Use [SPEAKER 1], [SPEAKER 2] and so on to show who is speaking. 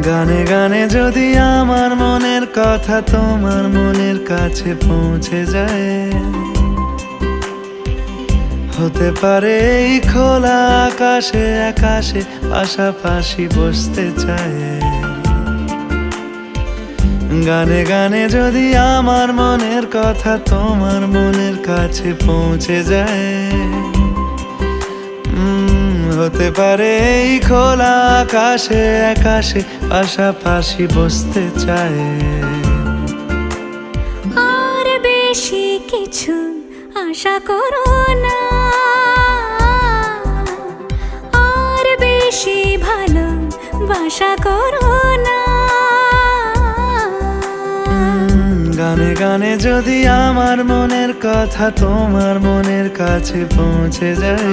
[SPEAKER 1] গানে গানে যদি আমার মনের কথা তোমার মনের কাছে পৌঁছে যায়, হতে পারে এই খোলা আকাশে আকাশে পাশাপাশি বসতে চায়। গানে গানে যদি আমার মনের কথা তোমার মনের কাছে পৌঁছে যায়, হতে পারে এই খোলা আকাশে আকাশে পাশাপাশি বসতে চায়।
[SPEAKER 2] আর বেশি কিছু আশা করো না, আর বেশি ভালোবাসা করো না।
[SPEAKER 1] গানে গানে যদি আমার মনের কথা তোমার মনের কাছে পৌঁছে যায়,